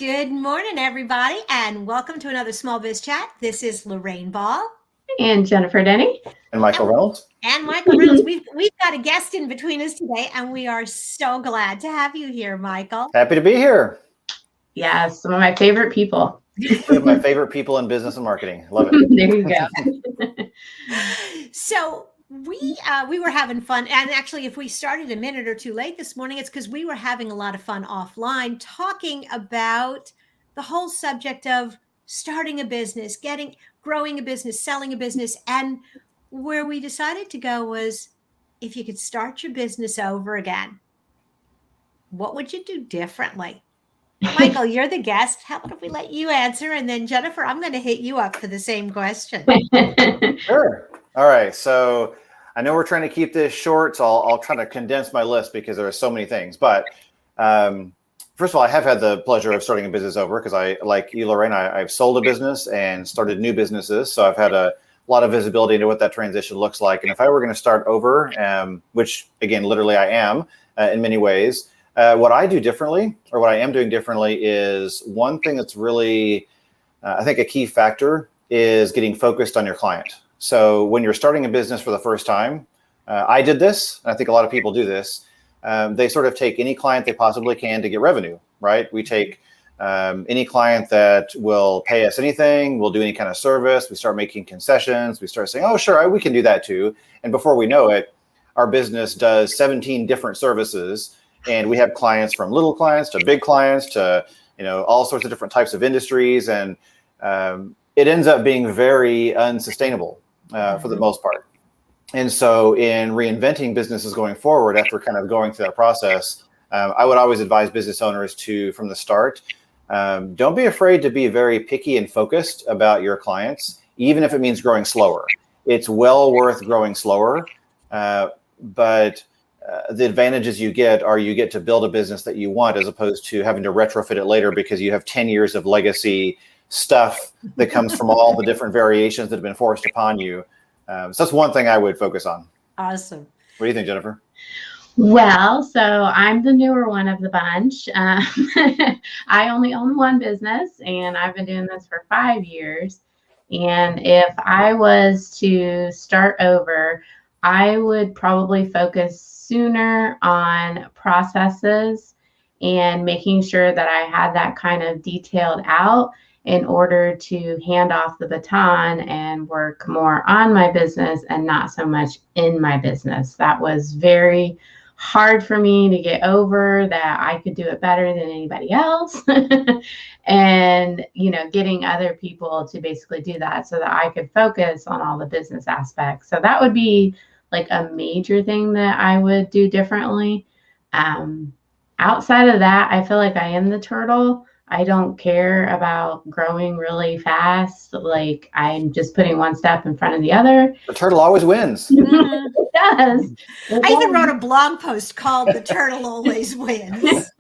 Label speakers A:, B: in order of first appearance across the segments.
A: Good morning, everybody, and welcome to another Small Biz Chat. This is Lorraine Ball
B: and Jennifer Denny
C: and Michael Reynolds.
A: And Michael Reynolds. We've got a guest in between us today, and we are so glad to have you here, Michael.
C: Happy to be here.
B: Yes, some of my favorite people.
C: Two of my favorite people in business and marketing. Love it.
B: There you go.
A: So we were having fun, and actually, if we started a minute or two late this morning, it's because we were having a lot of fun offline talking about the whole subject of starting a business, growing a business, selling a business, and where we decided to go was, if you could start your business over again, what would you do differently? Michael, you're the guest. How about if we let you answer? And then Jennifer, I'm going to hit you up for the same question.
C: Sure. All right. So I know we're trying to keep this short, so I'll try to condense my list because there are so many things. But first of all, I have had the pleasure of starting a business over because like you, Lorraine, I've sold a business and started new businesses. So I've had a lot of visibility into what that transition looks like. And if I were going to start over, which again, literally I am in many ways, what I do differently, or what I am doing differently, is one thing that's really, I think, a key factor is getting focused on your client. So when you're starting a business for the first time, I did this, and I think a lot of people do this. They sort of take any client they possibly can to get revenue, right? We take any client that will pay us anything, we'll do any kind of service, we start making concessions, we start saying, oh, sure, we can do that too. And before we know it, our business does 17 different services. And we have clients from little clients to big clients to, all sorts of different types of industries. And it ends up being very unsustainable for the most part. And so in reinventing businesses going forward, after kind of going through that process, I would always advise business owners to, from the start, don't be afraid to be very picky and focused about your clients, even if it means growing slower. It's well worth growing slower, but the advantages you get are you get to build a business that you want, as opposed to having to retrofit it later because you have 10 years of legacy stuff that comes from all the different variations that have been forced upon you. So that's one thing I would focus on.
A: Awesome.
C: What do you think, Jennifer?
B: Well, so I'm the newer one of the bunch. I only own one business, and I've been doing this for 5 years. And if I was to start over, I would probably focus sooner on processes and making sure that I had that kind of detailed out in order to hand off the baton and work more on my business and not so much in my business. That was very hard for me to get over, that I could do it better than anybody else. And, getting other people to basically do that so that I could focus on all the business aspects. So that would be like a major thing that I would do differently. Outside of that, I feel like I am the turtle. I don't care about growing really fast. Like, I'm just putting one step in front of the other.
C: The turtle always wins.
B: It does.
A: I even wrote a blog post called "The Turtle Always Wins."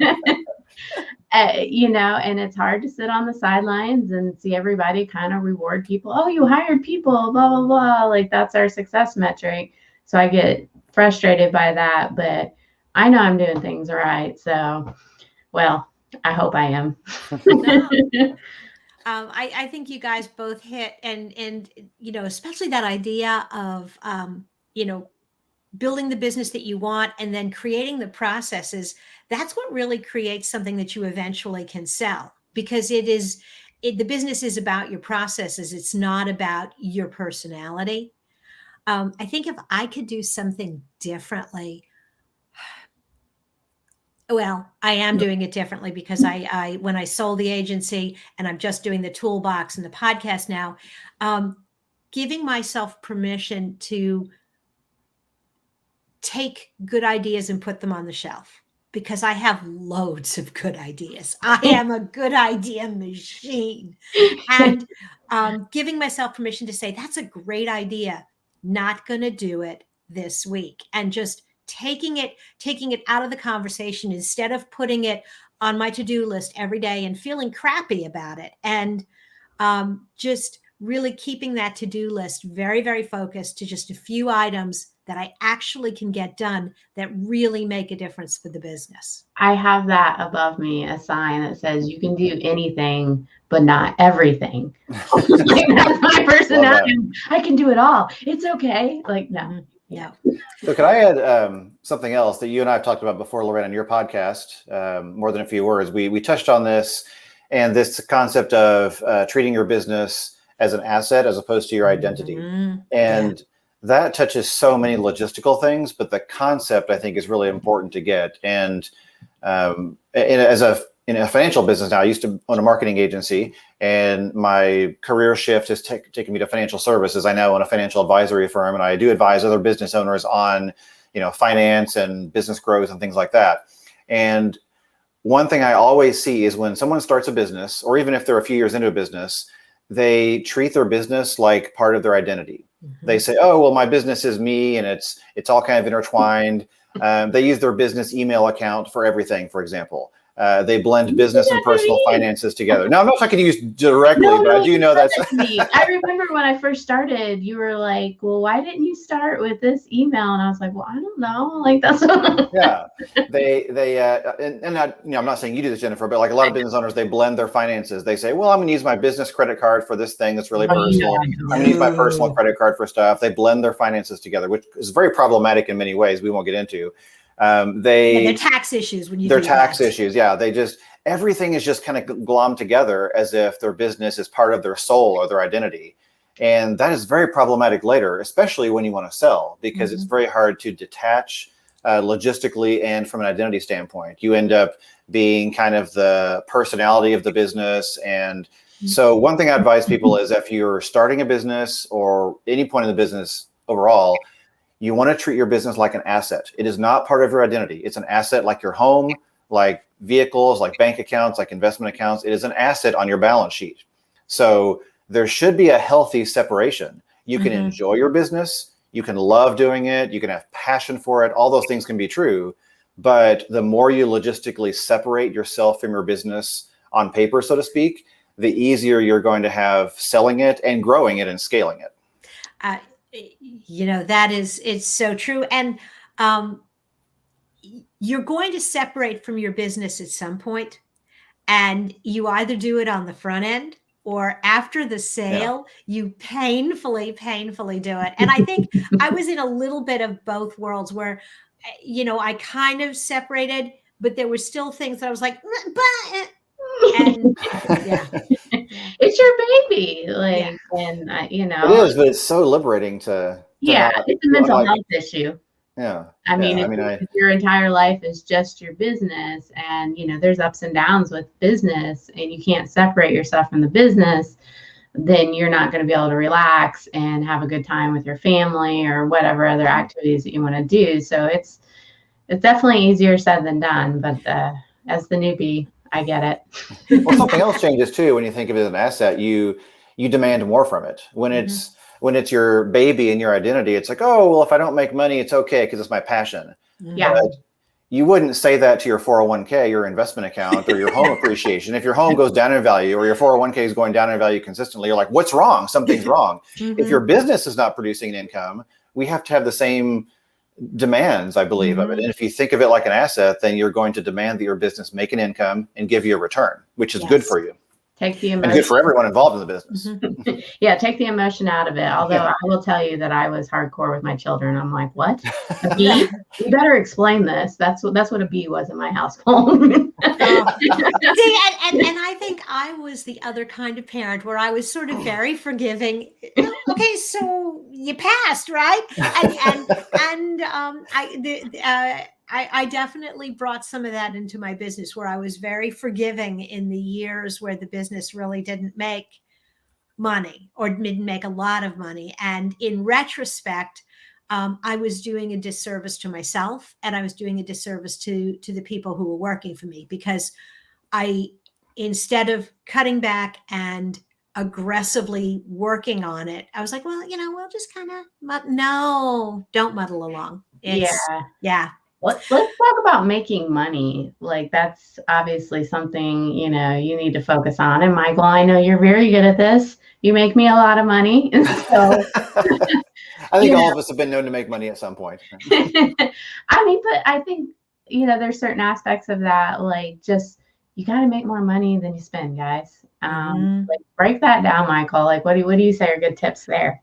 B: And it's hard to sit on the sidelines and see everybody kind of reward people. Oh, you hired people, blah, blah, blah. Like, that's our success metric. So I get frustrated by that, but I know I'm doing things right. So, well, I hope I am.
A: I think you guys both hit, and especially that idea of building the business that you want and then creating the processes. That's what really creates something that you eventually can sell, because the business is about your processes. It's not about your personality. I think if I could do something differently, well, I am doing it differently, because I when I sold the agency, and I'm just doing the toolbox and the podcast now, giving myself permission to take good ideas and put them on the shelf, because I have loads of good ideas. I am a good idea machine. And giving myself permission to say, that's a great idea, not going to do it this week. And just taking it out of the conversation, instead of putting it on my to-do list every day and feeling crappy about it. And just really keeping that to-do list very, very focused to just a few items that I actually can get done that really make a difference for the business.
B: I have that above me, a sign that says you can do anything, but not everything. Like, that's my personality. I can do it all. It's okay. Like, no.
A: Mhm.
B: Yeah.
C: So could I add something else that you and I have talked about before, Lorraine, on your podcast, more than a few words. We touched on this and this concept of treating your business as an asset as opposed to your identity.
A: Mhm.
C: And that touches so many logistical things, but the concept I think is really important to get. And in a financial business now, I used to own a marketing agency, and my career shift has taken me to financial services. I now own a financial advisory firm, and I do advise other business owners on, finance and business growth and things like that. And one thing I always see is when someone starts a business, or even if they're a few years into a business, they treat their business like part of their identity.
A: Mhm.
C: They say, "Oh, well, my business is me," and it's all kind of intertwined. They use their business email account for everything, for example. They blend business and personal finances together. Now, I'm not talking to you directly, but I do know that's.
B: I remember when I first started, you were like, "Well, why didn't you start with this email?" And I was like, "Well, I don't know." Like, that's
C: Yeah, and I'm not saying you do this, Jennifer, but like a lot of business owners, they blend their finances. They say, "Well, I'm going to use my business credit card for this thing that's really personal. I'm going to use my personal credit card for stuff." They blend their finances together, which is very problematic in many ways. We won't get into.
A: Their tax issues when you
C: their
A: do
C: tax
A: that.
C: issues. Yeah, everything is just kind of glommed together as if their business is part of their soul or their identity. And that is very problematic later, especially when you want to sell, because it's very hard to detach logistically and from an identity standpoint. You end up being kind of the personality of the business. And so one thing I advise people is if you're starting a business or any point in the business overall, you want to treat your business like an asset. It is not part of your identity. It's an asset like your home, like vehicles, like bank accounts, like investment accounts. It is an asset on your balance sheet. So there should be a healthy separation. You can enjoy your business. You can love doing it. You can have passion for it. All those things can be true. But the more you logistically separate yourself from your business on paper, so to speak, the easier you're going to have selling it and growing it and scaling it.
A: It's so true. And you're going to separate from your business at some point, and you either do it on the front end or after the sale. You painfully do it. And I think I was in a little bit of both worlds where, I kind of separated, but there were still things that I was like, but, and
B: it's your baby. Like, and
C: it is, but it's so liberating to
B: it's a mental health issue.
C: Yeah.
B: I mean, if your entire life is just your business, and there's ups and downs with business, and you can't separate yourself from the business, then you're not going to be able to relax and have a good time with your family or whatever other activities that you want to do. So it's definitely easier said than done. But as the newbie, I get it.
C: Well, something else changes too when you think of it as an asset. You demand more from it. When it's your baby and your identity, it's like, oh, well, if I don't make money, it's okay because it's my passion.
B: Yeah.
C: But you wouldn't say that to your 401k, your investment account, or your home appreciation. If your home goes down in value or your 401k is going down in value consistently, you're like, what's wrong? Something's wrong. If your business is not producing an income, we have to have the same demands, I believe, of it. And if you think of it like an asset, then you're going to demand that your business make an income and give you a return, which is good for you.
B: Take the emotion.
C: And good for everyone involved in the business.
B: Yeah, take the emotion out of it. Although I will tell you that I was hardcore with my children. I'm like, what? A bee? You better explain this. That's what a bee was in my household.
A: See, and I think I was the other kind of parent where I was sort of very forgiving. Okay, so you passed, right? I definitely brought some of that into my business, where I was very forgiving in the years where the business really didn't make money or didn't make a lot of money. And in retrospect, I was doing a disservice to myself, and I was doing a disservice to the people who were working for me, because instead of cutting back and aggressively working on it, I was like, well, we'll just kind of, no, don't muddle along. Yeah.
B: Let's talk about making money. Like that's obviously something, you need to focus on. And Michael, I know you're very good at this. You make me a lot of money. And so,
C: I think
B: you
C: all
B: know,
C: of us have been known to make money at some point.
B: I mean, but I think, there's certain aspects of that, like just you got to make more money than you spend, guys. Like break that down, Michael. Like, what do you say are good tips there?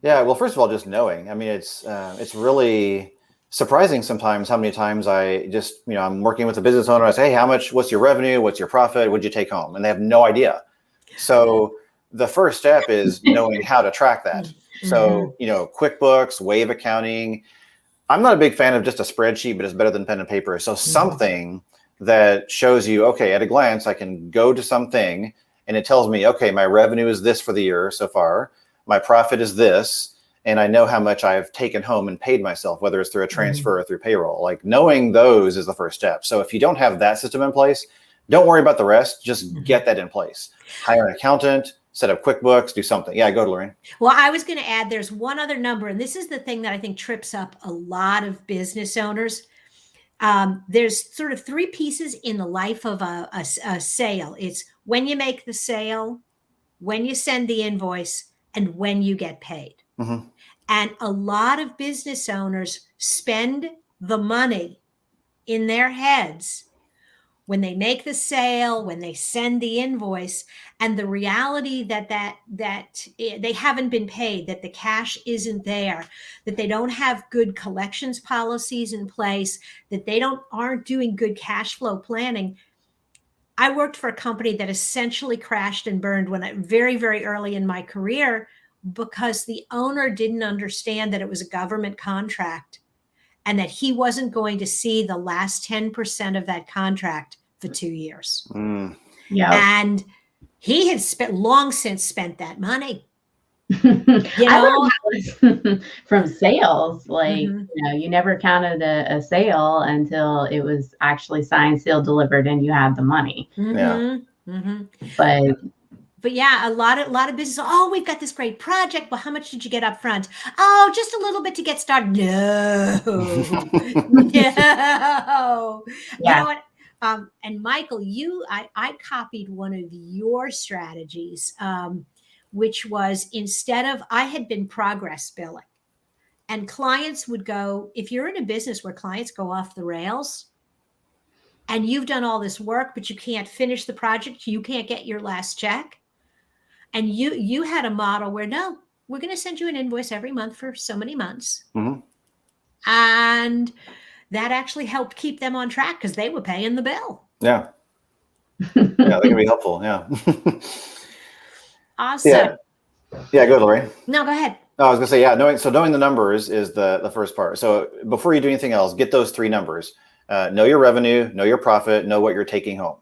C: Yeah, well, first of all, just knowing. I mean, it's really surprising sometimes how many times I just, I'm working with a business owner. I say, hey, what's your revenue? What's your profit? What'd you take home? And they have no idea. So the first step is knowing how to track that. So, QuickBooks, Wave accounting. I'm not a big fan of just a spreadsheet, but it's better than pen and paper. So something that shows you, okay, at a glance, I can go to something and it tells me, okay, my revenue is this for the year so far. My profit is this, and I know how much I've taken home and paid myself, whether it's through a transfer or through payroll. Like knowing those is the first step. So if you don't have that system in place, don't worry about the rest. Just get that in place. Hire an accountant, set up QuickBooks, do something. Yeah, go to Lorraine.
A: Well, I was going to add, there's one other number, and this is the thing that I think trips up a lot of business owners. There's sort of three pieces in the life of a sale. It's when you make the sale, when you send the invoice, and when you get paid. And a lot of business owners spend the money in their heads when they make the sale, when they send the invoice, and the reality that they haven't been paid, that the cash isn't there, that they don't have good collections policies in place, that they aren't doing good cash flow planning. I worked for a company that essentially crashed and burned very, very early in my career because the owner didn't understand that it was a government contract and that he wasn't going to see the last 10% of that contract for 2 years.
B: Yeah.
A: And he had long since spent that money.
B: I learned from sales, like, you never counted a sale until it was actually signed, sealed, delivered, and you had the money.
A: But yeah, a lot of business. Oh, we've got this great project. Well, how much did you get up front? Oh, just a little bit to get started. No, no.
B: Yeah.
A: You know what? And Michael, I copied one of your strategies, which was I had been progress billing, and clients would go. If you're in a business where clients go off the rails, and you've done all this work, but you can't finish the project, you can't get your last check. And you had a model where, no, we're going to send you an invoice every month for so many months. And that actually helped keep them on track because they were paying the bill.
C: Yeah. Yeah, that can be helpful. Yeah.
A: Awesome.
C: Yeah, go, Lorraine.
A: No, go ahead.
C: No, I was going to say, yeah, knowing the numbers is the first part. So before you do anything else, get those three numbers. Know your revenue, know your profit, know what you're taking home.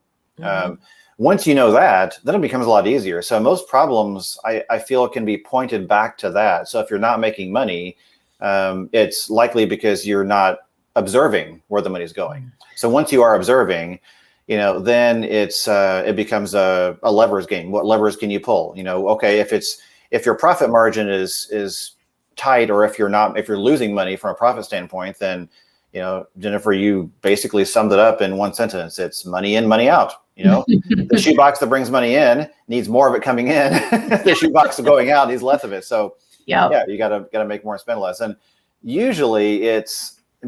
C: Once you know that, then it becomes a lot easier. So most problems, I feel, can be pointed back to that. So if you're not making money, it's likely because you're not observing where the money's going. So once you are observing, then it becomes a levers game. What levers can you pull? Okay, if your profit margin is tight, or if you're losing money from a profit standpoint, then Jennifer, you basically summed it up in one sentence. It's money in, money out. The shoebox that brings money in needs more of it coming in. The shoebox going out needs less of it. So yeah, you gotta make more and spend less. And usually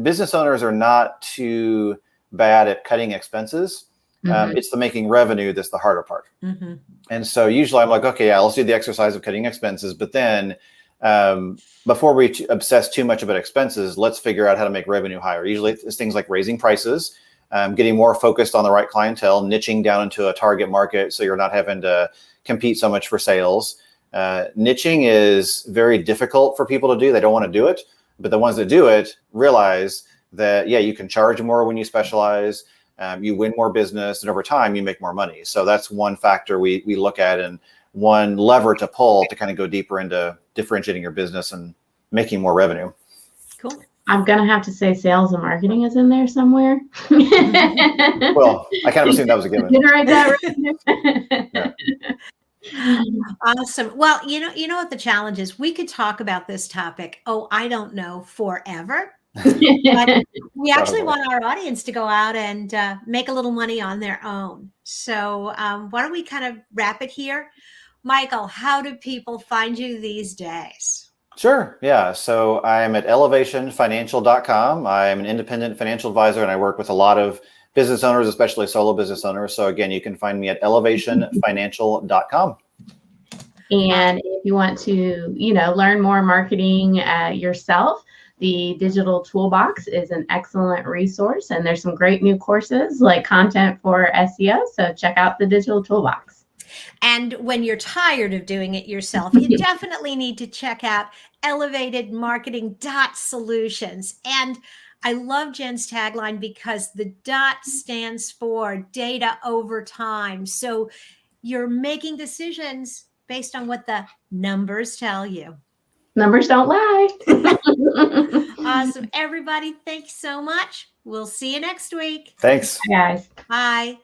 C: business owners are not too bad at cutting expenses. It's the making revenue that's the harder part. And so usually I'm like, okay, yeah, let's do the exercise of cutting expenses. But then before we obsess too much about expenses, let's figure out how to make revenue higher. Usually it's things like raising prices, getting more focused on the right clientele, niching down into a target market so you're not having to compete so much for sales. Niching is very difficult for people to do. They don't want to do it, but the ones that do it realize that, yeah, you can charge more when you specialize, you win more business, and over time you make more money. So that's one factor we look at, and one lever to pull to kind of go deeper into differentiating your business and making more revenue.
A: Cool.
B: I'm going to have to say sales and marketing is in there somewhere.
C: Well, I kind of assumed that was a given.
B: Did I write that right?
A: Yeah. Awesome. Well, you know what the challenge is? We could talk about this topic, I don't know, forever. But we actually
C: Totally.
A: want our audience to go out and make a little money on their own. So why don't we kind of wrap it here? Michael, how do people find you these days?
C: Sure. Yeah. So I'm at elevationfinancial.com. I am an independent financial advisor and I work with a lot of business owners, especially solo business owners. So again, you can find me at elevationfinancial.com.
B: And if you want to, learn more marketing yourself, the Digital Toolbox is an excellent resource. And there's some great new courses like content for SEO. So check out the Digital Toolbox.
A: And when you're tired of doing it yourself, you definitely need to check out elevatedmarketing.solutions. And I love Jen's tagline because the dot stands for data over time. So you're making decisions based on what the numbers tell you.
B: Numbers don't lie.
A: Awesome. Everybody, thanks so much. We'll see you next week.
C: Thanks.
B: Bye, guys.
A: Bye.